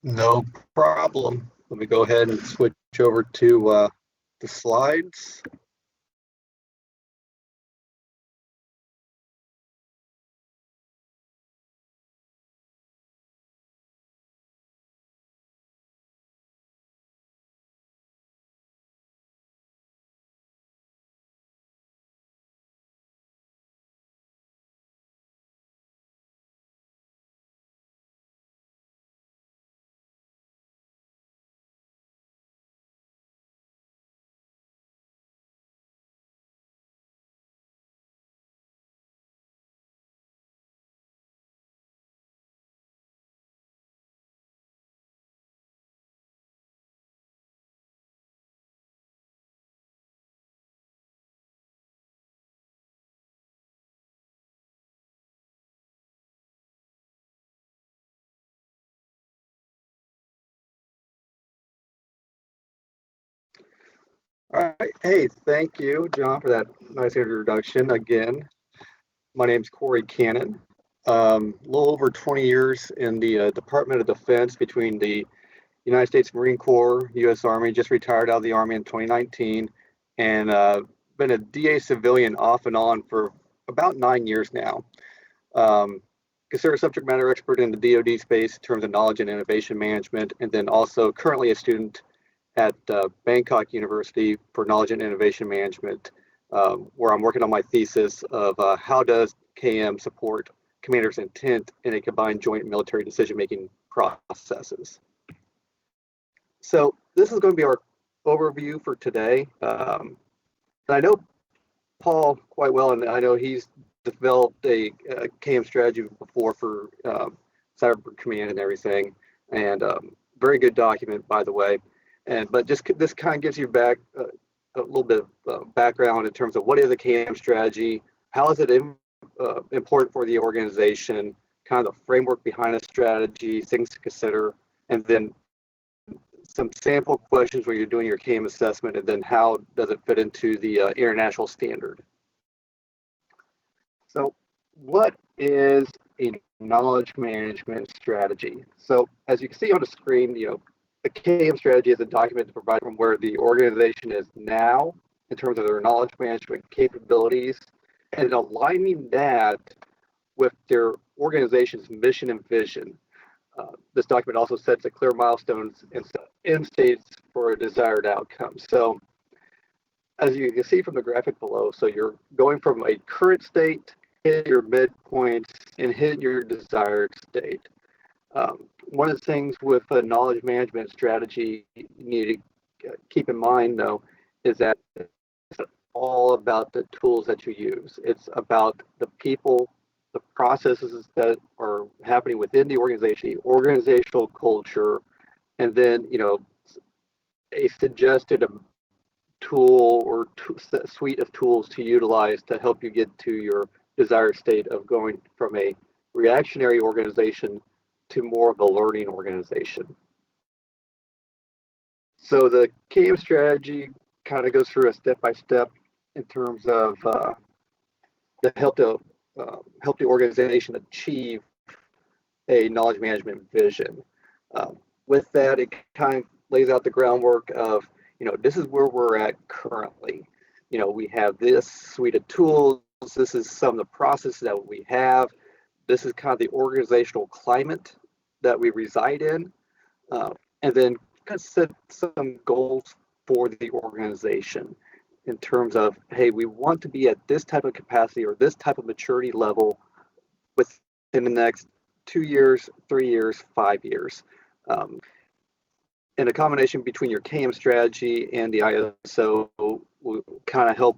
No problem. Let me go ahead and switch over to the slides. All right. Hey, thank you, John, for that nice introduction. Again, my name's Corey Cannon. A little over 20 years in the Department of Defense between the United States Marine Corps, U.S. Army, just retired out of the Army in 2019, and been a DA civilian off and on for about 9 years now. Considered subject matter expert in the DoD space in terms of knowledge and innovation management, and then also currently a student at Bangkok University for knowledge and innovation management, where I'm working on my thesis of how does KM support commander's intent in a combined joint military decision-making processes. So this is going to be our overview for today. I know Paul quite well, and I know he's developed a KM strategy before for Cyber Command and everything, and very good document, by the way. But just this kind of gives you back a little bit of background in terms of what is a KM strategy, how is it important for the organization, kind of the framework behind a strategy, things to consider, and then some sample questions where you're doing your KM assessment, and then how does it fit into the international standard. So what is a knowledge management strategy? So as you can see on the screen, a KM strategy is a document to provide from where the organization is now in terms of their knowledge management capabilities, and aligning that with their organization's mission and vision. This document also sets a clear milestones and end states for a desired outcome. So as you can see from the graphic below, so you're going from a current state, hit your midpoints, and hit your desired state. One of the things with a knowledge management strategy you need to keep in mind, though, is that it's all about the tools that you use. It's about the people, the processes that are happening within the organization, the organizational culture, and then, a suggested tool or suite of tools to utilize to help you get to your desired state of going from a reactionary organization to more of a learning organization. So the KM strategy kind of goes through a step-by-step in terms of to help the organization achieve a knowledge management vision. With that, it kind of lays out the groundwork of, this is where we're at currently. We have this suite of tools. This is some of the processes that we have. This is kind of the organizational climate that we reside in, and then kind of set some goals for the organization in terms of, hey, we want to be at this type of capacity or this type of maturity level within the next 2 years, 3 years, 5 years. And a combination between your KM strategy and the ISO will kind of help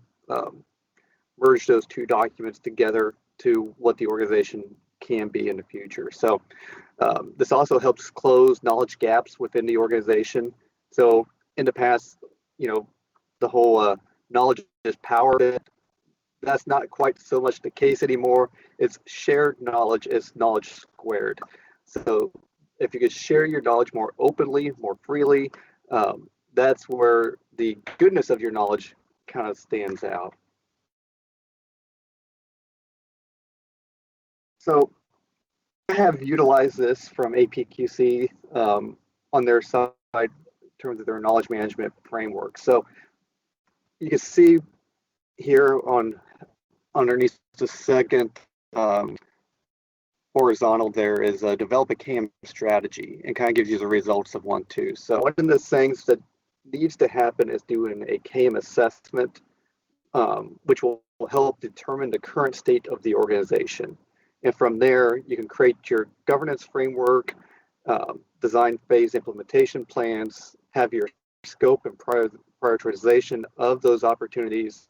merge those two documents together to what the organization can be in the future. So this also helps close knowledge gaps within the organization. So in the past, the whole knowledge is power bit, that's not quite so much the case anymore. It's shared knowledge is knowledge squared. So if you could share your knowledge more openly, more freely, that's where the goodness of your knowledge kind of stands out. So have utilized this from APQC on their side in terms of their knowledge management framework. So you can see here on underneath the second horizontal there is develop a KM strategy, and kind of gives you the results of 1-2. So one of the things that needs to happen is doing a KM assessment, which will help determine the current state of the organization. And from there, you can create your governance framework, design phase implementation plans, have your scope and prioritization of those opportunities,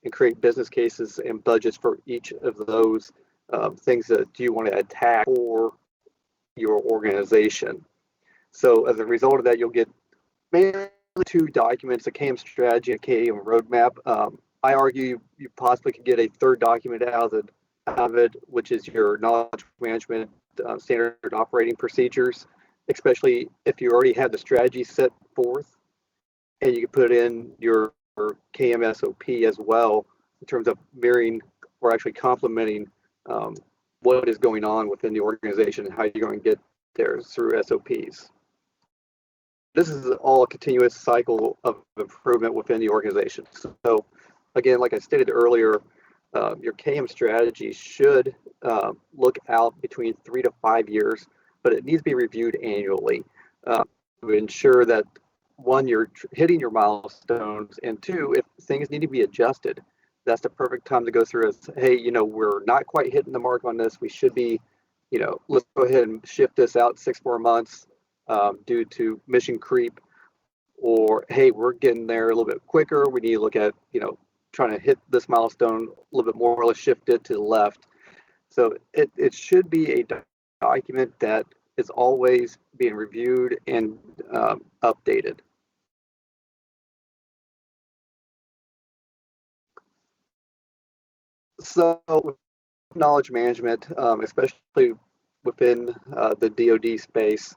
and create business cases and budgets for each of those things that you want to attack for your organization. So as a result of that, you'll get mainly 2 documents, a KM strategy and a KM roadmap. I argue you possibly could get a 3rd document out of it, which is your knowledge management standard operating procedures, especially if you already have the strategy set forth, and you can put in your KM SOP as well in terms of mirroring or actually complementing what is going on within the organization and how you're going to get there through SOPs. This is all a continuous cycle of improvement within the organization. So again, like I stated earlier, your KM strategy should look out between 3 to 5 years, but it needs to be reviewed annually to ensure that 1, you're hitting your milestones, and 2, if things need to be adjusted, that's the perfect time to go through as, hey, we're not quite hitting the mark on this. We should be, let's go ahead and shift this out 6 more months due to mission creep, or hey, we're getting there a little bit quicker. We need to look at, trying to hit this milestone a little bit more. Let's shift it to the left. So it should be a document that is always being reviewed and updated. So knowledge management, especially within the DoD space,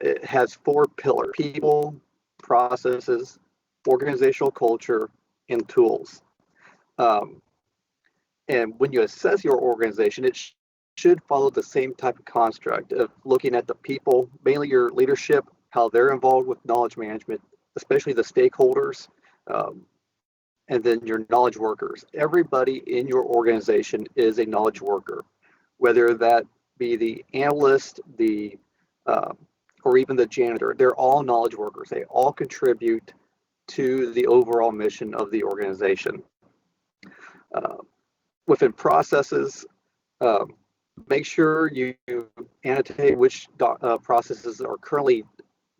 it has 4 pillars: people, processes, organizational culture, and tools. And when you assess your organization, it should follow the same type of construct of looking at the people, mainly your leadership, how they're involved with knowledge management, especially the stakeholders, and then your knowledge workers. Everybody in your organization is a knowledge worker, whether that be the analyst, or even the janitor. They're all knowledge workers. They all contribute to the overall mission of the organization. Within processes, make sure you annotate which processes are currently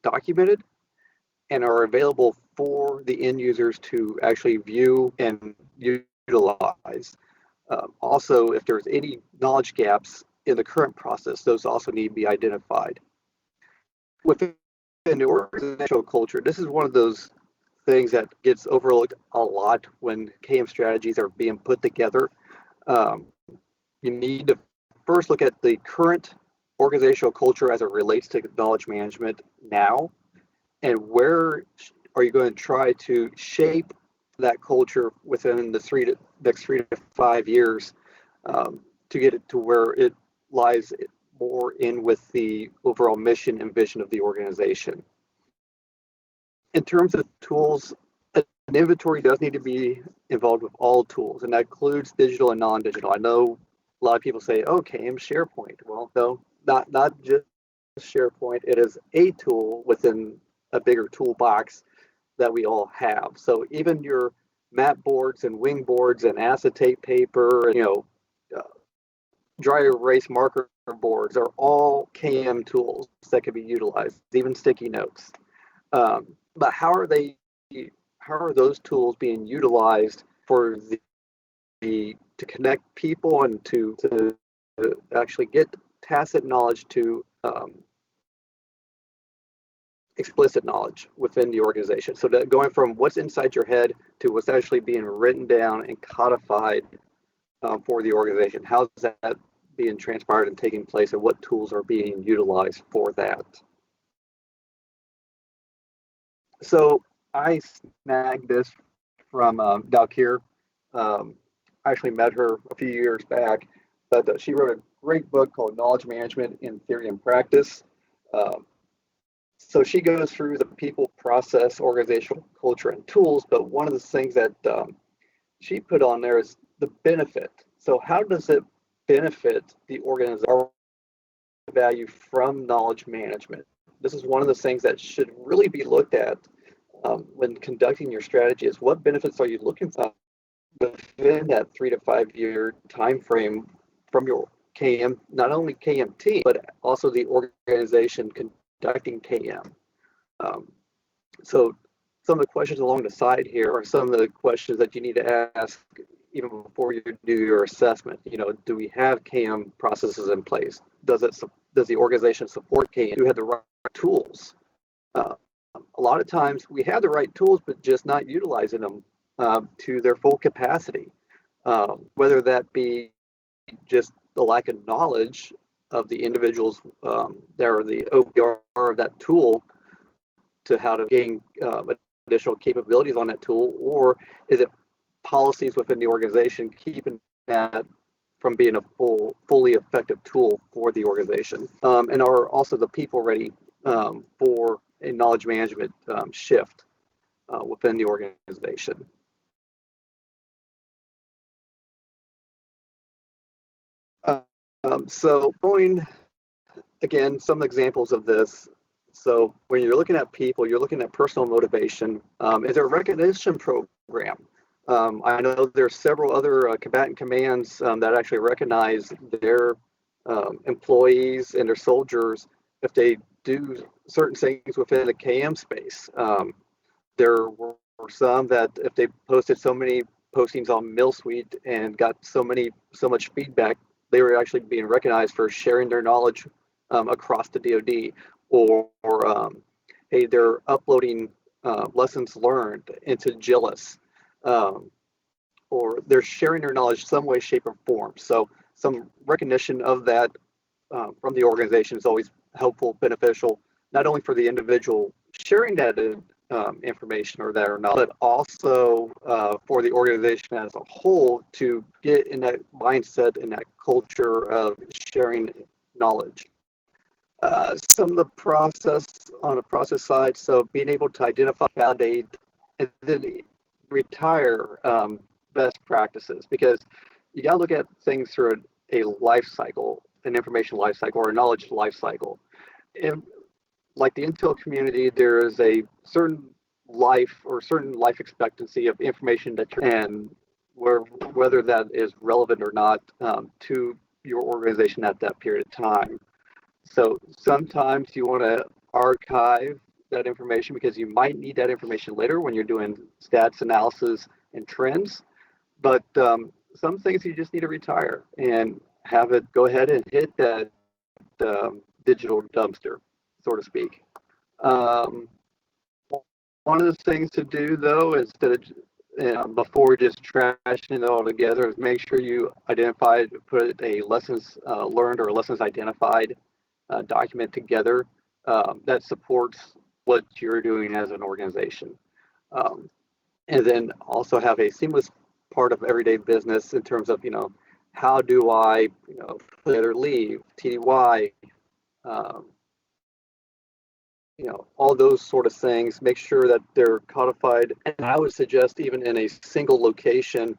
documented and are available for the end users to actually view and utilize. Also, if there's any knowledge gaps in the current process, those also need to be identified. Within the organizational culture, this is one of those things that gets overlooked a lot when KM strategies are being put together. You need to first look at the current organizational culture as it relates to knowledge management now, and where are you going to try to shape that culture within the next 3 to 5 years to get it to where it lies more in with the overall mission and vision of the organization. In terms of tools, an inventory does need to be involved with all tools, and that includes digital and non-digital. I know a lot of people say, okay, I'm SharePoint. Well, no, not just SharePoint. It is a tool within a bigger toolbox that we all have. So even your map boards and wing boards and acetate paper, dry erase marker boards are all KM tools that can be utilized, even sticky notes. But how are those tools being utilized for to connect people and to actually get tacit knowledge to explicit knowledge within the organization? So that going from what's inside your head to what's actually being written down and codified for the organization. How's that being transpired and taking place, and what tools are being utilized for that? So I snagged this from Dalkir. I actually met her a few years back, but she wrote great book called Knowledge Management in Theory and Practice. Um, so she goes through the people, process, organizational culture, and tools. But one of the things that she put on there is the benefit. So how does it benefit the organization? Value from knowledge management. This is one of the things that should really be looked at when conducting your strategy. Is what benefits are you looking for within that 3 to 5 year time frame from your KM, not only KMT, but also the organization conducting KM. Um, so some of the questions along the side here are some of the questions that you need to ask even before you do your assessment. Do we have KM processes in place? Does the organization support KM? Do we have the right tools? A lot of times we have the right tools, but just not utilizing them to their full capacity. Whether that be just the lack of knowledge of the individuals that are the OPR of that tool to how to gain additional capabilities on that tool, or is it policies within the organization keeping that from being a fully effective tool for the organization, and are also the people ready for a knowledge management shift within the organization. So going again, some examples of this. So when you're looking at people, you're looking at personal motivation. Is there a recognition program? I know there's several other combatant commands that actually recognize their employees and their soldiers if they do certain things within the KM space. There were some that if they posted so many postings on MillSuite and got so much feedback, they were actually being recognized for sharing their knowledge across the DoD, or hey, they're uploading lessons learned into GILIS, or they're sharing their knowledge some way, shape, or form. So some recognition of that from the organization is always helpful, beneficial, not only for the individual sharing that information or that or not, but also for the organization as a whole to get in that mindset and that culture of sharing knowledge. Some of the process on the process side, so being able to identify, validate, and then retire best practices, because you got to look at things through a life cycle, an information life cycle, or a knowledge life cycle. And like the Intel community, there is a certain life expectancy of information that and whether that is relevant or not to your organization at that period of time. So sometimes you want to archive that information because you might need that information later when you're doing stats analysis and trends. But some things you just need to retire and have it go ahead and hit that digital dumpster, so to speak. One of the things to do, though, instead of before just trashing it all together, is make sure you put a lessons learned or lessons identified document together that supports what you're doing as an organization. And then also have a seamless part of everyday business in terms of, how do I, put together leave, TDY, all those sort of things. Make sure that they're codified. And I would suggest even in a single location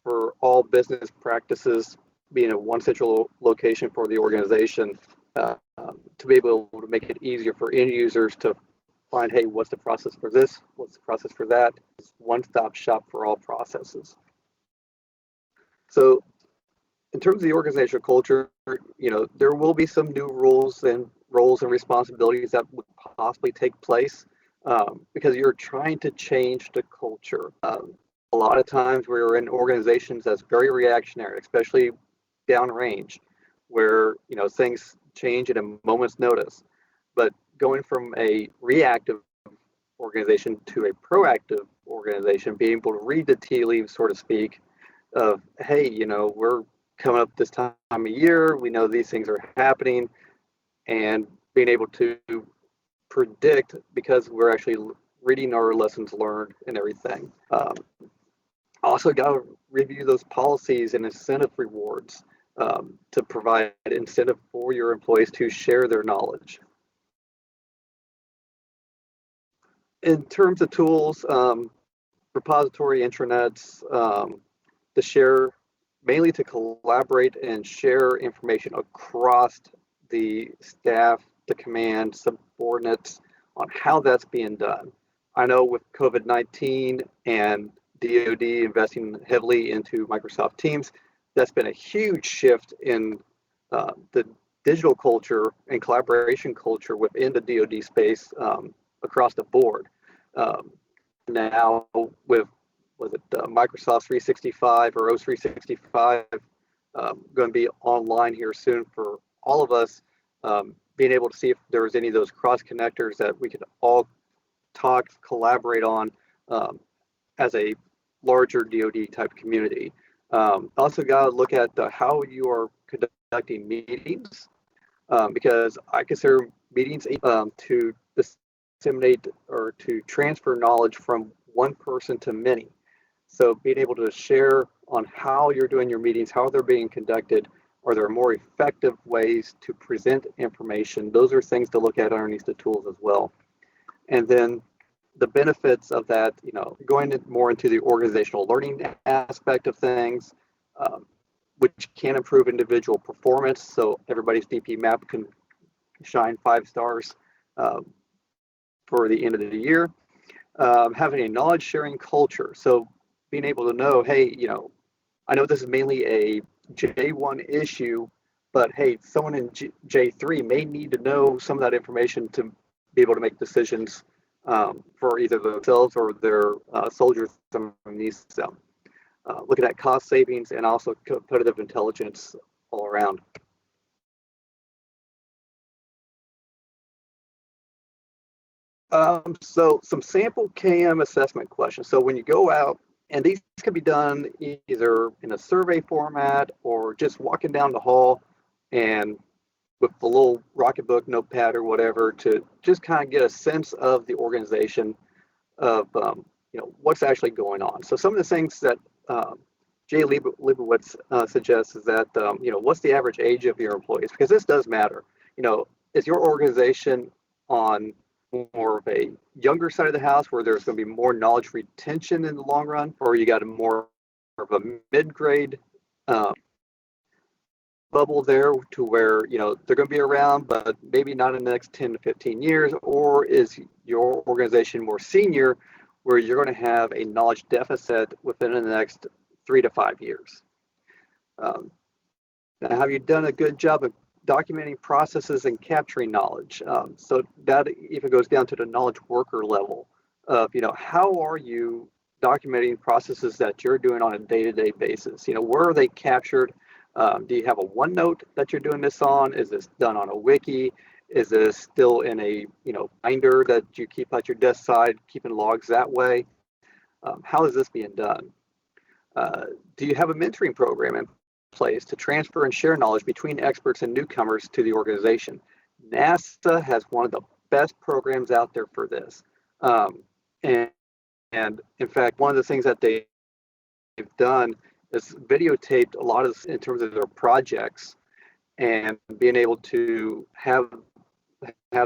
for all business practices, being a one central location for the organization, to be able to make it easier for end users to find, hey, what's the process for this? What's the process for that? It's one-stop shop for all processes. So in terms of the organizational culture, there will be some new rules and roles and responsibilities that would possibly take place because you're trying to change the culture. A lot of times we're in organizations that's very reactionary, especially downrange, where things change at a moment's notice. But going from a reactive organization to a proactive organization, being able to read the tea leaves, so to speak, of, hey, we're coming up this time of year, we know these things are happening, and being able to predict because we're actually reading our lessons learned and everything. Also got to review those policies and incentive rewards. to provide incentive for your employees to share their knowledge. In terms of tools, repository intranets to share, mainly to collaborate and share information across the staff, the command, subordinates on how that's being done. I know with COVID-19 and DoD investing heavily into Microsoft Teams, that's been a huge shift in the digital culture and collaboration culture within the DoD space across the board. Now with Microsoft 365 or O365 going to be online here soon for all of us, being able to see if there was any of those cross connectors that we could all talk, collaborate on as a larger DoD type community. Also got to look at how you are conducting meetings, because I consider meetings to disseminate or to transfer knowledge from one person to many. So being able to share on how you're doing your meetings, how they're being conducted, are there more effective ways to present information? Those are things to look at underneath the tools as well. And then the benefits of that, going more into the organizational learning aspect of things, which can improve individual performance. So everybody's DP map can shine 5 stars for the end of the year. Having a knowledge sharing culture. So being able to know, hey, I know this is mainly a J1 issue, but hey, someone in J3 may need to know some of that information to be able to make decisions for either themselves or their soldiers underneath them. Looking at cost savings and also competitive intelligence all around. So some sample KM assessment questions. So when you go out, and these can be done either in a survey format or just walking down the hall and with the little Rocketbook notepad or whatever to just kind of get a sense of the organization of what's actually going on. So some of the things that Jay Leibowitz suggests is that what's the average age of your employees, because this does matter. Is your organization on more of a younger side of the house where there's going to be more knowledge retention in the long run, or you got a more of a mid-grade bubble there to where they're going to be around but maybe not in the next 10 to 15 years, or is your organization more senior where you're going to have a knowledge deficit within the next 3 to 5 years? Now, have you done a good job of documenting processes and capturing knowledge? So that even goes down to the knowledge worker level of, how are you documenting processes that you're doing on a day-to-day basis? Where are they captured? Do you have a OneNote that you're doing this on? Is this done on a wiki? Is this still in a binder that you keep at your desk side, keeping logs that way? How is this being done? Do you have a mentoring program in place to transfer and share knowledge between experts and newcomers to the organization? NASA has one of the best programs out there for this. And in fact, one of the things that they've done is videotaped a lot of this in terms of their projects, and being able to have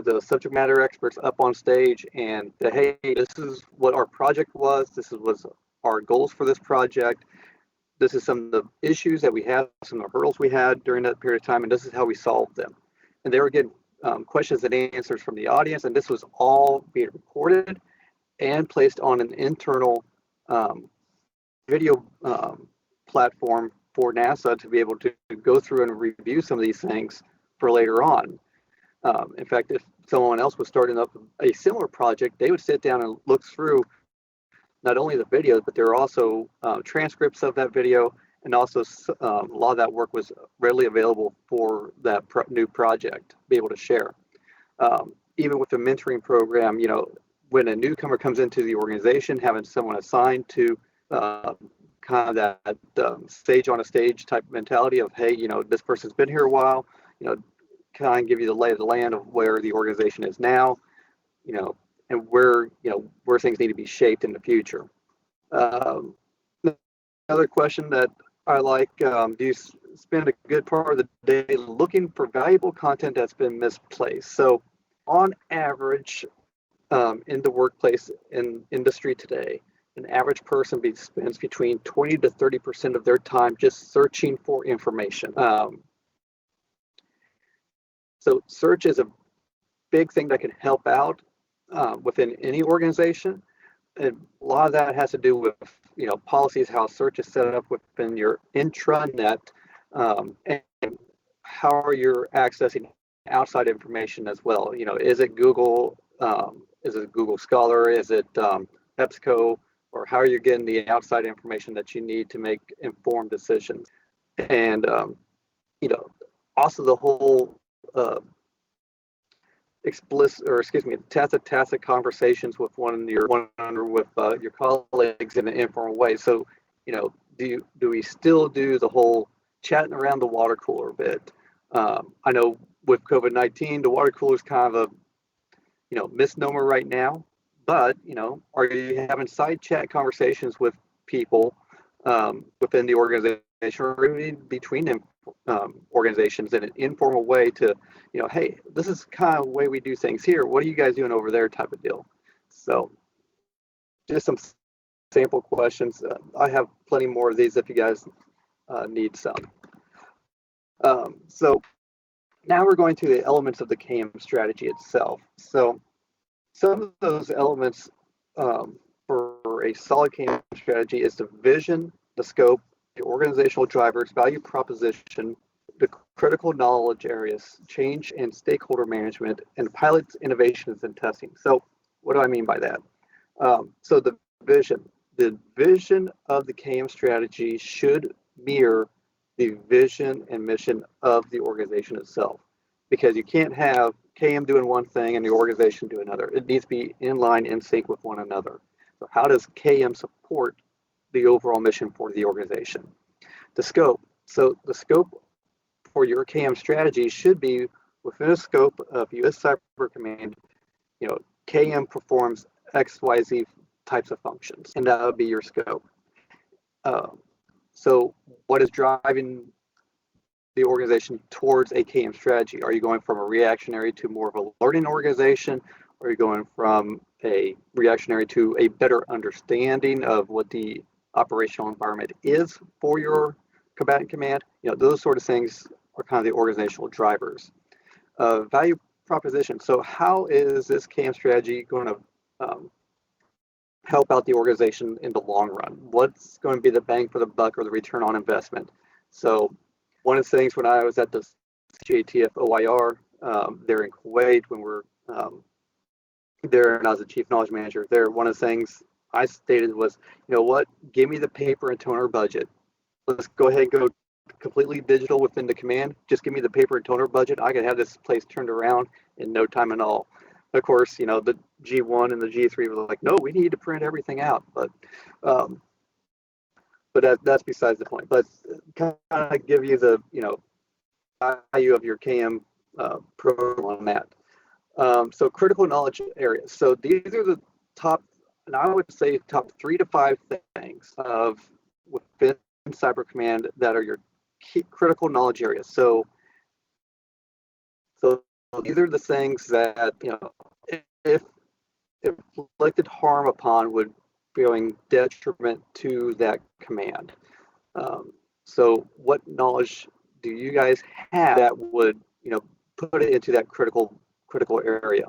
the subject matter experts up on stage and say, hey, this is what our project was, this was our goals for this project, this is some of the issues that we had, some of the hurdles we had during that period of time, and this is how we solved them. And they were getting questions and answers from the audience, and this was all being recorded and placed on an internal video platform for NASA to be able to go through and review some of these things for later on. In fact, if someone else was starting up a similar project, they would sit down and look through not only the video, but there are also transcripts of that video, and also a lot of that work was readily available for that new project to be able to share. Even with the mentoring program, when a newcomer comes into the organization, having someone assigned to kind of that stage on a stage type mentality of, hey, this person's been here a while, kind of give you the lay of the land of where the organization is now, and where things need to be shaped in the future. Another question that I like, do you spend a good part of the day looking for valuable content that's been misplaced. So on average, in the workplace in industry today, an average person spends between 20 to 30% of their time just searching for information. So search is a big thing that can help out within any organization. And a lot of that has to do with policies, how search is set up within your intranet, and how are you accessing outside information as well. Is it Google? Is it Google Scholar? Is it EBSCO? Or how are you getting the outside information that you need to make informed decisions? And also the whole tacit conversations with your colleagues in an informal way. So, do we still do the whole chatting around the water cooler bit? I know with COVID-19, the water cooler is kind of a misnomer right now, but are you having side chat conversations with people within the organization or even between them? Organizations in an informal way to, hey, this is kind of the way we do things here. What are you guys doing over there type of deal? So just some sample questions. I have plenty more of these if you guys need some. So now we're going to the elements of the KM strategy itself. So some of those elements for a solid KM strategy is the vision, the scope, the organizational drivers, value proposition, the critical knowledge areas, change and stakeholder management, and pilots, innovations, and testing. So what do I mean by that? So the vision of the KM strategy should mirror the vision and mission of the organization itself, because you can't have KM doing one thing and the organization do another. It needs to be in line, in sync with one another. So how does KM support the overall mission for the organization? The scope. So the scope for your KM strategy should be within the scope of US Cyber Command. KM performs XYZ types of functions, and that would be your scope. So what is driving the organization towards a KM strategy? Are you going from a reactionary to more of a learning organization? Are you going from a reactionary to a better understanding of what the operational environment is for your combatant command? Those sort of things are kind of the organizational drivers. Value proposition. So how is this KM strategy going to help out the organization in the long run? What's going to be the bang for the buck or the return on investment? So one of the things when I was at the CJTF OIR there in Kuwait, when we're there and I was the chief knowledge manager there, one of the things I stated was, give me the paper and toner budget. Let's go ahead and go completely digital within the command. Just give me the paper and toner budget. I can have this place turned around in no time at all. Of course, the G1 and the G3 were like, no, we need to print everything out. But that's besides the point. But kind of give you the value of your KM program on that. So critical knowledge areas. So these are the top, and I would say top 3 to 5 things of within Cyber Command that are your key critical knowledge areas. So these are the things that if inflicted harm upon would bring detriment to that command. So what knowledge do you guys have that would put it into that critical area?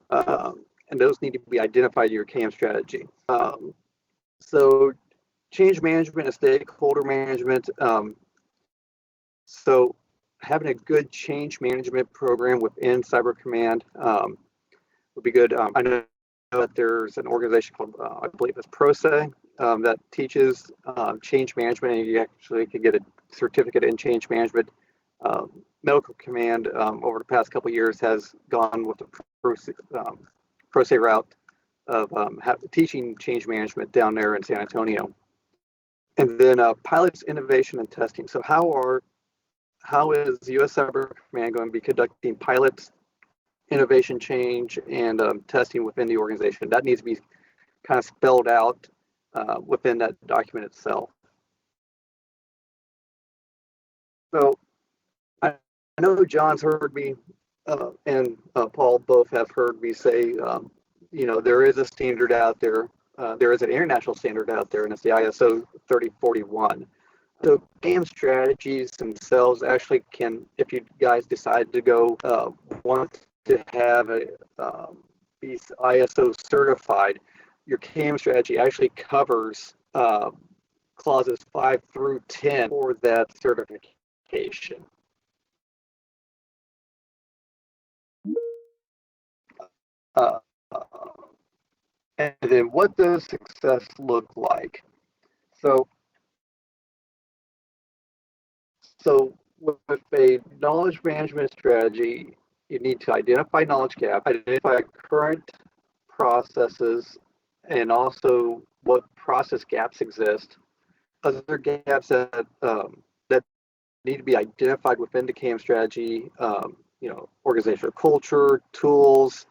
And those need to be identified in your KM strategy. So change management and stakeholder management. So having a good change management program within Cyber Command would be good. I know that there's an organization called, I believe it's ProSe, that teaches change management, and you actually can get a certificate in change management. Medical Command over the past couple of years has gone with the ProSe route of teaching change management down there in San Antonio. And then pilots, innovation, and testing. So how is US Cyber Command going to be conducting pilots, innovation, change, and testing within the organization? That needs to be kind of spelled out within that document itself. So I know John's heard me and Paul both have heard me say, there is a standard out there. There is an international standard out there, and it's the ISO 3041. So game strategies themselves actually can, if you guys decide to go want to have be ISO certified, your game strategy actually covers clauses 5 through 10 for that certification. Uh, and then what does success look like? So, so with a knowledge management strategy, you need to identify knowledge gap, identify current processes, and also what process gaps exist. Other gaps that need to be identified within the CAM strategy, organizational culture, tools,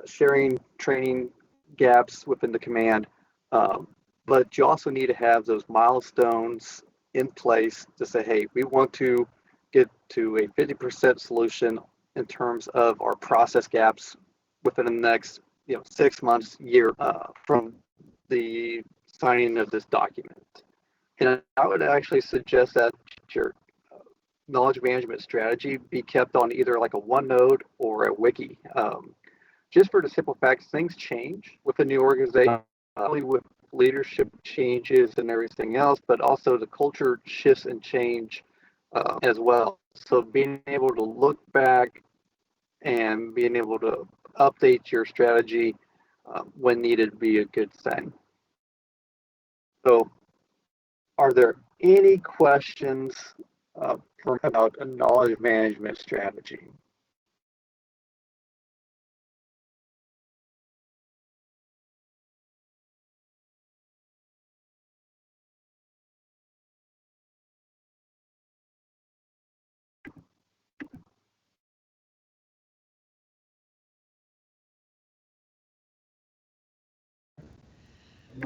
sharing, training gaps within the command. Um, but you also need to have those milestones in place to say, hey, we want to get to a 50% solution in terms of our process gaps within the next 6 months, year from the signing of this document. And I would actually suggest that your knowledge management strategy be kept on either like a OneNote or a wiki. Just for the simple fact, things change with a new organization, not only with leadership changes and everything else, but also the culture shifts and change as well. So being able to look back and being able to update your strategy when needed be a good thing. So are there any questions about a knowledge management strategy?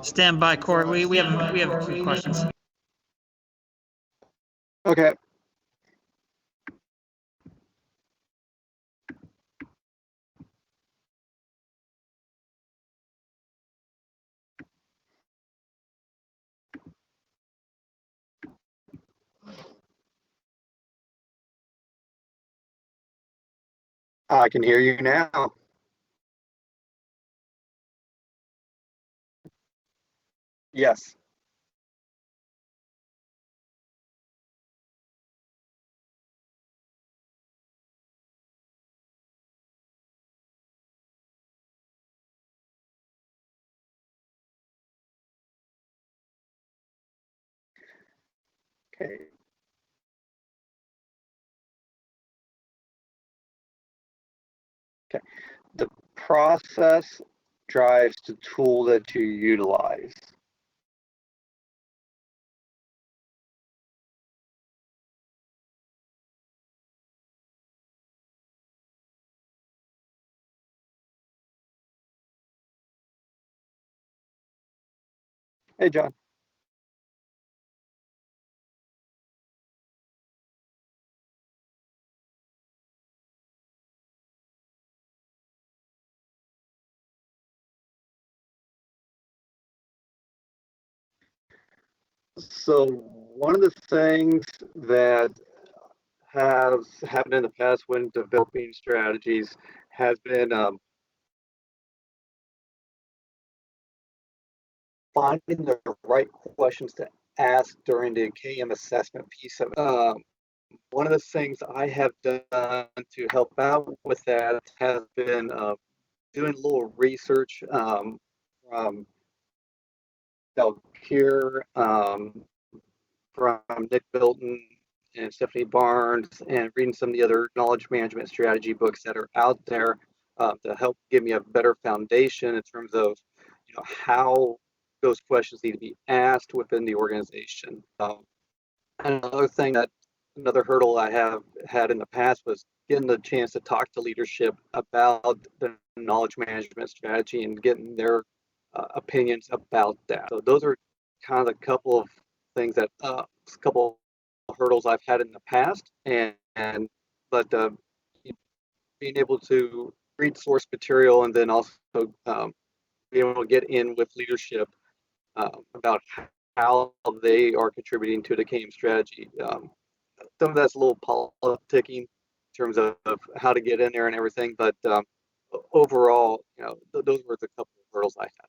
Stand by, Court. We have a few questions. Okay. I can hear you now. Yes. Okay. Okay. The process drives the tool that you utilize. Hey, John. So one of the things that has happened in the past when developing strategies has been finding the right questions to ask during the KM assessment piece of it. One of the things I have done to help out with that has been doing a little research from Dalkier, from Nick Bilton and Stephanie Barnes, and reading some of the other knowledge management strategy books that are out there to help give me a better foundation in terms of how those questions need to be asked within the organization. Another thing that another hurdle I have had in the past was getting the chance to talk to leadership about the knowledge management strategy and getting their opinions about that. So those are kind of a couple of things that a couple hurdles I've had in the past, but being able to read source material and then also be able to get in with leadership about how they are contributing to the KM strategy. Some of that's a little politicking in terms of how to get in there and everything, but overall, those were the couple of hurdles I had.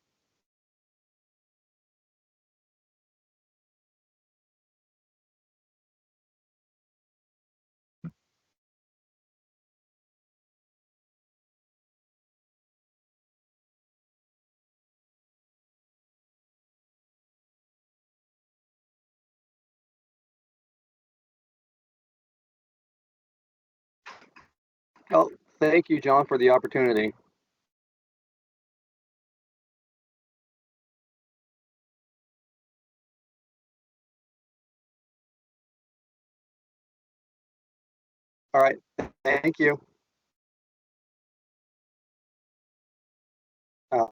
Well, thank you, John, for the opportunity. All right, thank you. Uh,